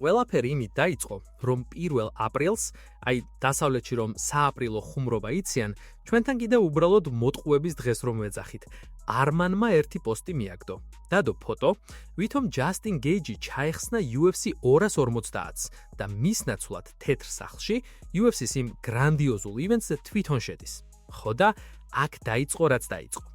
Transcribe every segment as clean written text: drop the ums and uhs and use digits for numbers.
ყველაფერი იმით დაიწყო, რომ 1 აპრილს, აი დასავლეთში რომ სააპრილო ხუმრობა იციან, ჩვენთან კიდევ უბრალოდ მოტყუების დღეს რომ ვეძახით. არმანმა ერთი პოსტი მიაგდო. დადო ფოტო, ვითომ ჯასტინ გეიჯი ჩაეხსნა UFC 250-ს და მის ნაცვლად თეთრ სახლში UFC-ს იმ გრანდიოზულ ივენტზე თვითონ შედის. ხო და აქ დაიწყო რაც დაიწყო.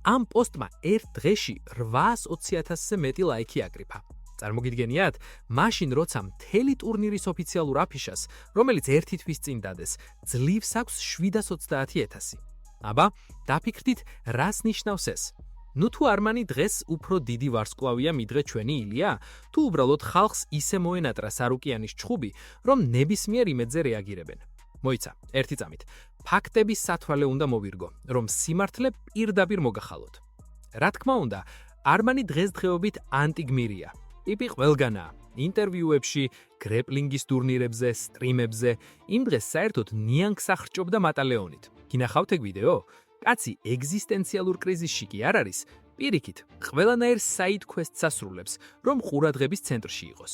ამ პოსტმა ერთ დღეში 820,000-ზე მეტი ლაიქი აკრიფა. წარმოგიდგენიათ, მაშინ როცა მთელი ტურნირის ოფიციალურ აფიშას, რომელიც ერთი თვის წინ დადეს, ძლივს აქვს 730,000. აბა, დაფიქრდით, რას ნიშნავს ეს? ნუ თუ არმანი დღეს უფრო დიდი ვარსკვლავია მიდღე ჩვენი ილია, თუ უბრალოდ ხალხს ისე მოენატრა სარუკიანის ჩხუბი, რომ ნებისმიერ იმედზე რეაგირებენ. მოიცა, ერთი წამით. ფაქტების სათვალე უნდა მოვირგო, რომ სიმართლე პირდაპირ მოგახალოთ. რა თქმა უნდა, არმანი დღესდღეობით ანტიგმირია. ტიპი ყველგანაა. ინტერვიუებში, გრეპლინგის ტურნირებზე, სტრიმებზე, იმ დღეს საერთოდ ნიანგს ახრჭობდა მატალეონით. გინახავთ ეგ ვიდეო? კაცი ეგზისტენციალურ კრიზისში კი არ არის, პირიქით, ყველანაირ საიდ ქვესტს ასრულებს, რომ ყურადღების ცენტრში იყოს.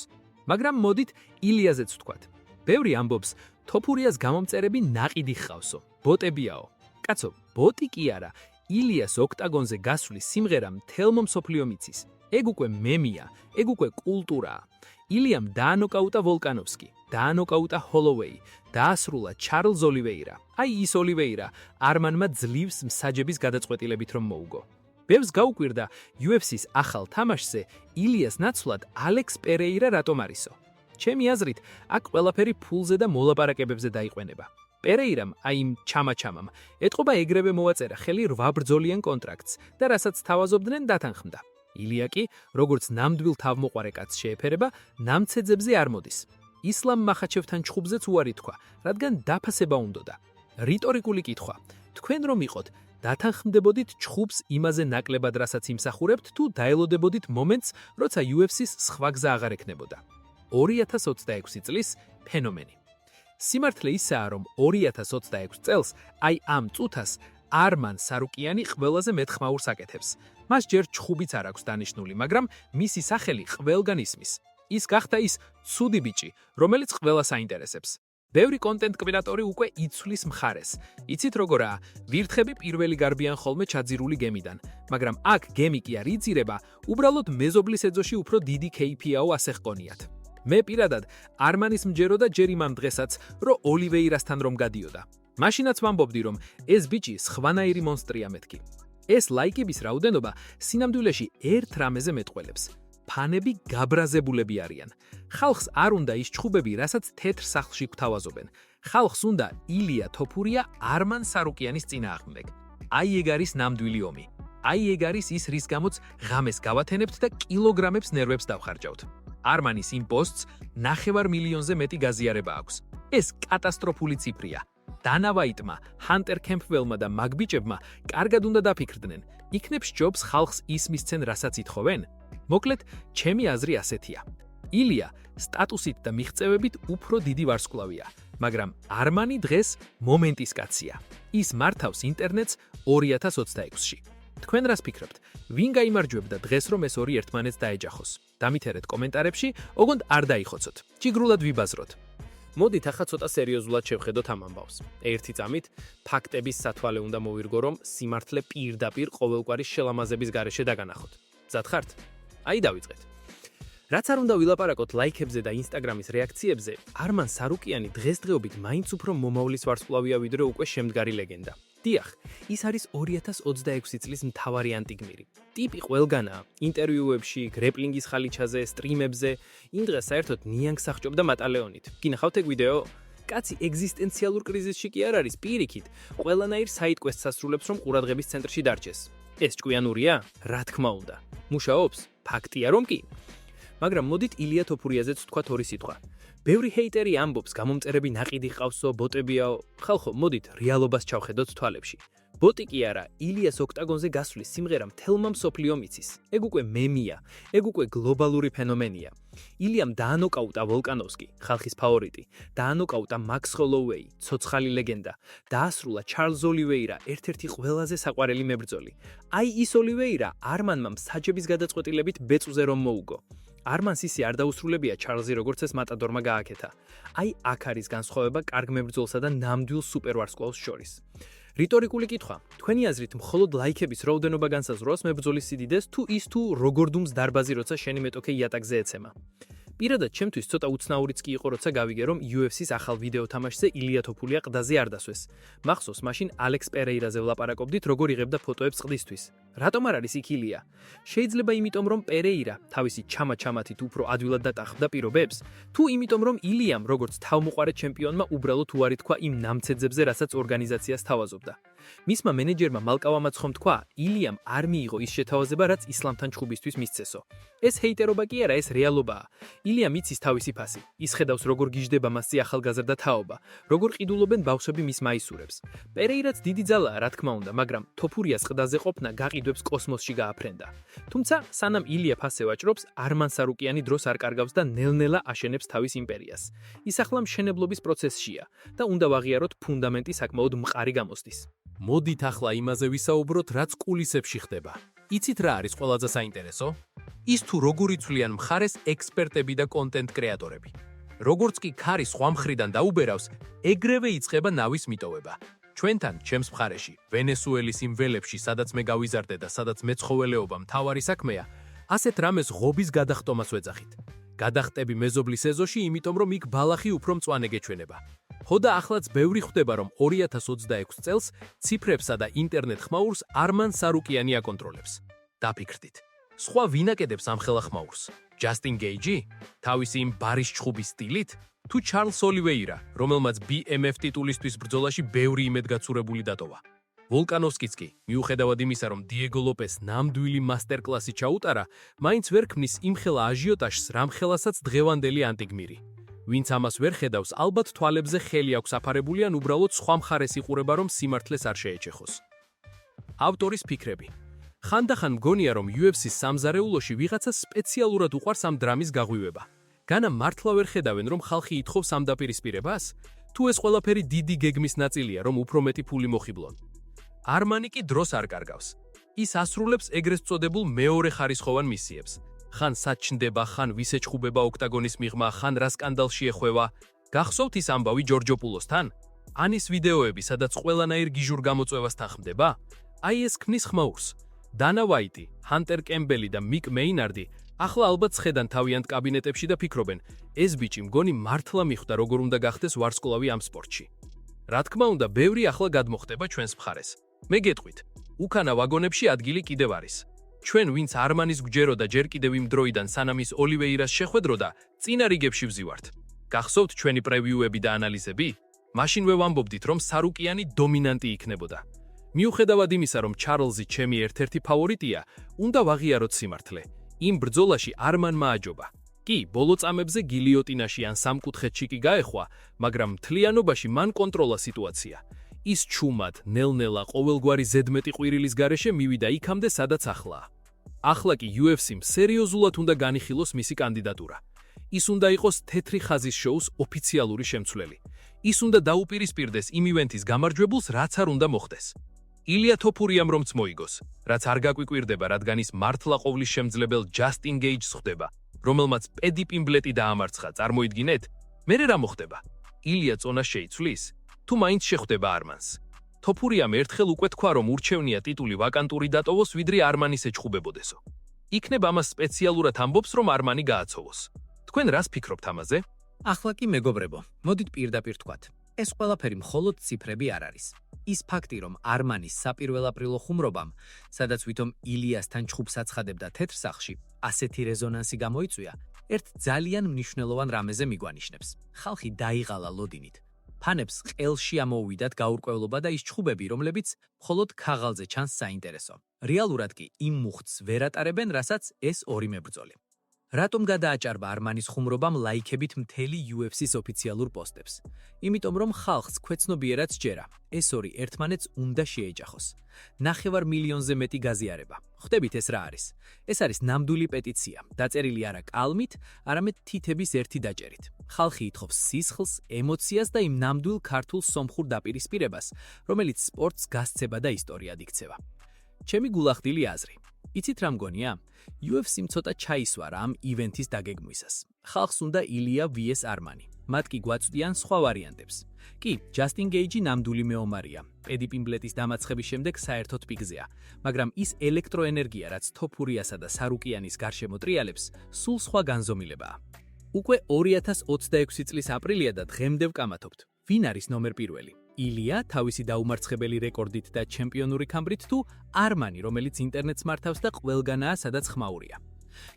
მაგრამ მოდით ილიაზეც ვთქვათ. ბევრი ამბობს, თოფურიას გამომწერები ნაყიდი ხავსო, ბოტებიაო. კაცო, ბოტი კი არა, ილიას ოქტაგონზე გასვლის სიმღერა მთელმა მსოფლიომ იცის. ეგ უკვე მემია, ეგ უკვე კულტურაა. ილიამ დაანოკაუტა ვოლკანოვსკი, დაანოკაუტა ჰოლოვეი, დაასრულა ჩარლზ ოლივეირა. აი ის ოლივეირა, არმანმა ძლივს მსაჯების გადაწყვეტილებით რომ მოუგო. ბევრს გაუკვირდა UFC-ს ახალ თამაშზე ილიას ნაცვლად ალექს პერეირა რატომ არისო. ჩემი აზრით, აქ ყველაფერი ფულზე და მოლაპარაკებებზე დაიყვენება. პერეირამ, აი იმ ჩამაჩამამ, ეთყობა ეგრევე მოვაწერა ხელი 8 ბრძოლიან კონტრაქტს და რასაც თავაზობდნენ დათანხმდა. ილია კი, როგორც ნამდვილ თავმოყარე კაცს შეეფერება, ნამცეძებზე არ მოდის. ისლამ მახაჩევთან ჩხუბზეც უარი თქვა, რადგან დაფასება უნდოდა. რიტორიკული კითხვა. თქვენ რომ იყოთ, დათანხმდებოდით ჩხუბს იმაზე ნაკლებად, რასაც იმსახურებთ, თუ დაელოდებოდით მომენტს, როცა UFC-ს სხვა გზა აღარ ექნებოდა. 2026 წლის ფენომენი. სიმართლე ისაა, რომ 2026 წელს, აი ამ წუთას, არმან სარუკიანი ყველაზე მეტხმაურს აკეთებს. მას ჯერ ჩხუბიც არ აქვს დანიშნული, მაგრამ მისი სახელი ყველგან ისმის. ის გახდა ის ცუდი ბიჭი, რომელიც ყველას აინტერესებს. ბევრი კონტენტ კრეატორი უკვე იცვლის მხარეს. იცით როგორაა, ვირთხები პირველი გარბიან ხოლმე ჩაძირული გემიდან, მაგრამ აქ გემი კი არ იძირება, უბრალოდ მეზობლის ეძოში უფრო დიდი KPI-ო ასე ჰყონიათ. მე პირადად არმანის მჯეროდა ჯერ იმამ დღესაც, რომ ოლივეირასთან რომ გადიოდა. მაშინაც ვამბობდი, რომ ეს ბიჭი სხვანაირი მონსტრია მეთქი. ეს ლაიკების რაოდენობა სინამდვილეში ერთ რამეზე მეტყველებს. ფანები გაბრაზებულები არიან. ხალხს არ უნდა ის ჩხუბები, რასაც თეთრ სახლში გვთავაზობენ. ხალხს უნდა ილია თოფურია არმან სარუკიანის წინააღმდეგ. აი ეგ არის ნამდვილი ომი. აი ეგ არის ის, რის გამოც ღამეს გავათენებთ და კილოგრამებს ნერვებს დავხარჯავთ. არმანის იმ პოსტს 9 მილიონზე მეტი გაზიარება აქვს. ეს კატასტროფული ციფრია. დანა ვაიტმა, ჰანტერ კემპველმა და მაგბიჭებმა კარგად უნდა დაფიქრდნენ. იქნებ სჯობს ხალხს ისმისცენ, რასაც ითხოვენ? მოკლედ, ჩემი აზრი ასეთია. ილია სტატუსით და მიღწევებით უფრო დიდი ვარსკვლავია, მაგრამ არმანი დღეს მომენტის კაცია. ის მართავს ინტერნეტს 2026-ში. თქვენ რას ფიქრობთ? ვინ გაიმარჯვებდა დღეს რომ ეს ორი ერთმანეთს დაეჯახოს? დამითერეთ კომენტარებში, ოღონდ არ დაიხოცოთ. ჯიგრულად ვიბაზროთ. მოდით ახლა ცოტა სერიოზულად შევხედოთ ამ ამბავს. ერთი წამით, ფაქტების სათვალე უნდა მოვირგო, რომ სიმართლე პირდაპირ ყოველგვარი შელამაზების გარეშე დაგანახოთ. მზად ხართ? აი დავიწყეთ. რაც არ უნდა ვილაპარაკოთ ლაიქებზე და ინსტაგრამის რეაქციებზე, არმან სარუკიანი დღესდღეობით მაინც უფრო მომავლის ვარსკვლავია ვიდრე უკვე შემდგარი ლეგენდა. დიახ, ის არის 2026 წლის მთავარი ანტიგმირი. ტიპი ყველგანაა, ინტერვიუებში, გრეპლინგის ხალიჩაზე, სტრიმებზე, იმ დღეს საერთოდ ნიანგს აღჭობდა მატალეონით. გინახავთ ეგ ვიდეო? კაცი ეგზისტენციალურ კრიზისში კი არ არის, პირიქით, ყველანაირ საიდ კვესტს ასრულებს, რომ ყურადღების ცენტრში დარჩეს. ეს ჭკვიანურია? რა თქმა უნდა. მუშაობს? ფაქტია რომ კი. მაგრამ მოდით ილია თოფურიაზეც ვთქვათ ორი სიტყვა. ბევრი ჰეიტერი ამბობს, გამომწერები ნაყიდი ყავსო, ბოტებიაო. ხალხო, მოდით რეალობას ჩავხედოთ თვალებში. ბოტი კი არა, ილიას ოქტაგონზე გასვლის სიმღერა მთელმა მსოფლიომ იცის. ეგ უკვე მემია, ეგ უკვე გლობალური ფენომენია. ილიამ დაანოკაუტა ვოლკანოვსკი, ხალხის ფავორიტი, დაანოკაუტა მაქს ჰოლოვეი, ცოცხალი ლეგენდა, დაასრულა ჩარლზ ოლივეირა, ერთ-ერთი ყველაზე საყვარელი მებრძოლი. აი ის ოლივეირა არმანმა მსაჯების გადაწყვეტილებით ბეწვზე რომ მოუგო. არმანს ისი არ დაუსრულებია ჩარლზი როგორც ეს მატადორმა გააკეთა. აი აქ არის განსხვავება კარგ მებრძოლსა და ნამდვილ სუპერვარსკვლავს შორის. რიტორიკული კითხვა. თქვენი აზრით მხოლოდ ლაიქების რაოდენობა განსაზღვრავს მებრძოლის სიდიდეს თუ ის თუ როგორ დუმს დარბაზი როცა შენი მეტოქე იატაკზე ეცემა? პირადად ჩემთვის ცოტა უცნაურიც კი იყო როცა გავიგე რომ UFC-ს ახალ ვიდეო თამაშზე ილია თოფურია ყდაზე არ დასვეს. მახსოვს მაშინ ალექს პერეირაზე ვლაპარაკობდით როგორ იღებდა ფოტოებს ყდისთვის. რატომ არ არის იქ ილია? შეიძლება იმიტომ რომ პერეირა თავისი ჩამათით უფრო ადვილად დატახდა პირობებს? თუ იმიტომ რომ ილიამ როგორც თავმოყარე ჩემპიონმა უბრალოდ უარი თქვა იმ ნამცეძებზე რასაც ორგანიზაციას თავაზობდა. მისმა მენეჯერმა მალკავამაც ხომ თქვა, ილიამ არ მიიღო ის შეთავაზება, რაც ისლამთან ჩხუბისთვის მისცესო. ეს ჰეიტერობა კი არა, ეს რეალობაა. ილიამ იცის თავისი ფასი. ის ხედავს როგორ გიждდება მასზე ახალგაზრდა თაობა, როგორ ყიდულობენ ბავშვები მის მაისურებს. პერეირაც დიდი ძალაა, რა თქმა უნდა, მაგრამ თოფურიას ყდაზე ყოფნა გაყიდვებს კოსმოსში გააფრენდა. თუმცა, სანამ ილია ფასზე ვაჭრობს, არმან სარუკიანი დროს არ კარგავს და ნელ-ნელა აშენებს თავის იმპერიას. ის ახლა მშენებლობის პროცესშია და უნდა ვაღიაროთ ფუნდამენტი საკმაოდ მყარი გამოსდის. მოდით ახლა იმაზე ვისაუბროთ, რაც კულისებში ხდება. იცით რა არის ყველაზე საინტერესო? ის თუ როგორ იცვლიან მხარეს ექსპერტები და კონტენტ კრეატორები. როგორც კი ქარი სხვა მხრიდან დაუბერავს, ეგრევე იწყება ნავის მიტოვება. ჩვენთან, ჩემს მხარეში, ვენესუელის იმ ველებში, სადაც მე გავიზარდე და სადაც მეცხოველეობა მთავარი საქმეა, ასეთ რამეს ღობის გადახტომას ვეძახით. გადახტები მეზობლის ეზოში, იმიტომ რომ იქ ბალახი უფრო მწვანე გეჩვენება. ხო და ახლაც ბევრი ხვდება, რომ 2026 წელს ციფრებსა და ინტერნეტ ხმაურს არმან სარუკიანი აკონტროლებს. დაფიქრდით. სხვა ვინ აკეთებს ამ ხელახმაურს? ჯასტინ გეიჯი? თავისი იმ ბარის ჩხუბის სტილით? თუ ჩარლს ოლივეირა, რომელმაც BMF ტიტულისთვის ბრძოლაში ბევრი იმედგაცურებული დატოვა. ვოლკანოვსკიც კი, მიუხედავად იმისა, რომ დიეგო ლოპეს ნამდვილი მასტერკლასი ჩაუტარა, მაინც ვერ ქმნის იმხელა აჟიოტაჟს, რამხელასაც დღევანდელი ანტიგმირი. ვინც ამას ვერ ხედავს, ალბათ თვალებზე ხელი აქვს აფარებული ან უბრალოდ სხვა მხარეს იყურება, რომ სიმართლეს არ შეეჩეხოს. ავტორის ფიქრები. ხანდახან მგონია, რომ UFC-ს სამზარეულოში ვიღაცა სპეციალურად უყვარს ამ დრამის გაღვივება. განა მართლა ვერ ხედავენ, რომ ხალხი ითხოვს ამ დაპირისპირებას? თუ ეს ყველაფერი დიდი გეგმის ნაწილია, რომ უფრო მეტი ფული მოხიბლონ. არმანი კი დროს არ კარგავს. ის ასრულებს ეგრეთ წოდებულ მეორე ხარისხოვან მისიებს. ხან საჩნდება, ხან ვისეჩხუბება ოქტაგონის მიღმა, ხან რა სკანდალში ეხვევა. გახსოვთ ის ამბავი ჯორჯოპულოსთან? ან ის ვიდეოები, სადაც ყველანაირ გიჟურ გამოწვევასთან ხმდება? აი ეს ქმნის ხმაურს. დანა ვაიტი, ჰანტერ კემბელი და მიკ მეინარდი ახლა ალბათ ხედან თავიანთ კაბინეტებში და ფიქრობენ, ეს ბიჭი მგონი მართლა მიხვდა როგორ უნდა გახდეს ვარსკვლავი ამ სპორტში. რა თქმა უნდა, ბევრი ახლა გადმოხდება ჩვენს მხარეს. მე გეტყვით, უკანა ვაგონებში ადგილი კიდევ არის. ჩვენ ვინც არმანის გვჯეროდა ჯერ კიდევ იმ დროიდან სანამ ის ოლივეირას შეხვედროდა, წინა რიგებში ვზივართ. გახსოვთ ჩვენი პრევიუები და ანალიზები? მაშინვე ვამბობდით, რომ სარუკიანი დომინანტი იქნებოდა. მიუხედავად იმისა, რომ ჩარლზი ჩემი ერთ-ერთი ფავორიტია, უნდა ვაღიაროთ სიმართლე. იმ ბრძოლაში არმანმა აჯობა. კი, ბოლო წამებზე გილიოტინაში ან სამკუთხედში კი გაეხვა, მაგრამ მთლიანობაში მან კონტროლა სიტუაცია. ის ჩუმად, ნელ-ნელა ყოველგვარი ზედმეტი ყვირილის გარეშე მივიდა იქამდე, სადაცახლაა. ახლა კი UFC-მ სერიოზულად უნდა განიხილოს მისი კანდიდატურა. ის უნდა იყოს თეთრი ხაზის შოუს ოფიციალური შემცვლელი. ის უნდა დაუპირისპირდეს იმ ივენთის გამარჯვებულს, რაც არ უნდა მოხდეს. ილია თოფურიამ რომც მოიგოს, რაც არ გაკვირდება, რადგან ის მართლა ყოვლის შემძლებელ ჯასტინ გეიჯს ხვდება, რომელმაც პედი პიმბლეტი დაამარცხა, წარმოიდგინეთ, მერე რა მოხდება? ილია წონას შეიცვლის? თუ მაინც შეხვდება არმანს. თოფურიამ ერთხელ უკვე თქვა, რომ ურჩევნია ტიტული ვაკანტური დატოვოს, ვიდრე არმანის ეჩხუბებოდესო. იქნებ ამას სპეციალურად ამბობს, რომ არმანი გააცოვოს. თქვენ რას ფიქრობთ ამაზე? ახლა კი მეგობრებო, მოდით პირდაპირ თქვათ. ეს ყველაფერი მხოლოდ ციფრები არ არის. ის ფაქტი, რომ არმანის საპირველაპრილო ხუმრობამ, სადაც ვითომ ილიასთან ჩხუბს აცხადებდა თეთრ სახლში, ასეთი რეზონანსი გამოიწვია, ერთ ძალიან მნიშვნელოვან რამეზე მიგვანიშნებს. ხალხი დაიღალა ლოდინით. ფანებს ყელში ამოუვიდათ გაურკვევლობა და ის ჩხუბები, რომლებიც მხოლოდ ქაღალზე ჩანს საინტერესო. რეალურად კი იმ მუხტს ვერ ატარებენ, რასაც ეს ორი მებრძოლი. რატომ გადააჭარბა არმანის ხუმრობამ ლაიქებით მთელი UFC-ს ოფიციალურ პოსტებს? იმიტომ რომ ხალხს ქვეცნობიერად სჯერა, ეს ორი ერთმანეთს უნდა შეეჯახოს. 9 მილიონზე მეტი გაზიარება. ხვდებით ეს რა არის? ეს არის ნამდვილი პეტიცია, დაწერილი არა კალმით, არამედ თითების ერთი დაჭერით. ხალხი ითხოვს სისხლს, ემოციას და იმ ნამდვილ ქართულ სომხურ დაპირისპირებას, რომელიც სპორტს გასცება და ისტორიად იქცევა. ჩემი გულახდილი აზრი. იცით რა მგონია? UFC-მ ცოტა ჩაისვარა ამ ივენთის დაგეგმვისას. ხალხს უნდა ილია vs არმანი. მათ კი გვაწვდიან სხვა ვარიანტებს. კი, ჯასტინ გეიჯი ნამდვილი მეომარია. პედი პიმბლეტის დამარცხების შემდეგ საერთოდ პიკზეა, მაგრამ ის ელექტროენერგია, რაც თოფურიასა და სარუკიანის გარშემო ტრიალებს, სულ სხვა განზომილებაა. უკვე 2026 წლის აპრილია და დღემდე ვკამათობთ. ვინ არის ნომერ პირველი? ილია თავისი დაუმარცხებელი რეკორდით და ჩემპიონური ქამბრით თუ არმანი, რომელიც ინტერნეტს მართავს და ყველგანაა სადაც ხმაურია.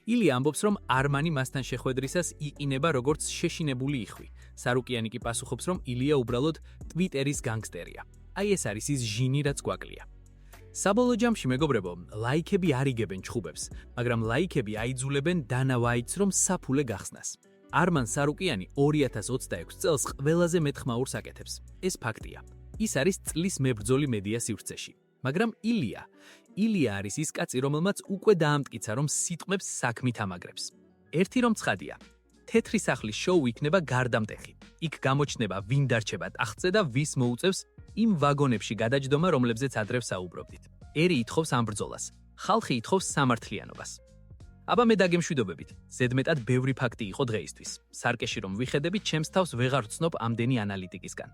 ილია ამბობს, რომ არმანი მასთან შეხვედრისას იყინება როგორც შეშინებული იხვი. სარუკიანი კი პასუხობს, რომ ილია უბრალოდ ტვიტერის განგსტერია. აი ეს არის ის ჟინი, რაც გვაკლია. საბოლოო ჯამში მეგობრებო, ლაიქები არ იგებენ ჩხუბებს, მაგრამ ლაიქები აიძულებენ დანა ვაიტს, რომ საფულე გახსნას. არმან სარუკიანი 2026 წელს ყველაზე მეტ ხმაურს აკეთებს. ეს ფაქტია. ის არის წლის მებრძოლი მედია სივრცეში. მაგრამ ილია არის ის კაცი, რომელმაც უკვე დაამტკიცა, რომ სიტყვებს საქმით ამაგრებს. ერთი რომ ცხადია, თეთრი სახლის შოუ იქნება გარდამტეხი. იქ გამოჩნდება ვინ დარჩება ტახტზე და ვის მოუწევს იმ ვაგონებში გადაჯდომა, რომლებზეც ადრე ვსაუბრობდით. ერი ითხოვს ამ ბრძოლას, ხალხი ითხოვს სამართლიანობას. აბა მე დაგემშვიდობებით, ზედმეტად ბევრი ფაქტი იყო დღეისთვის. სარკეში რომ ვიხედებით, ჩემს თავს ვეღარ ვცნობ ამდენი ანალიტიკისგან.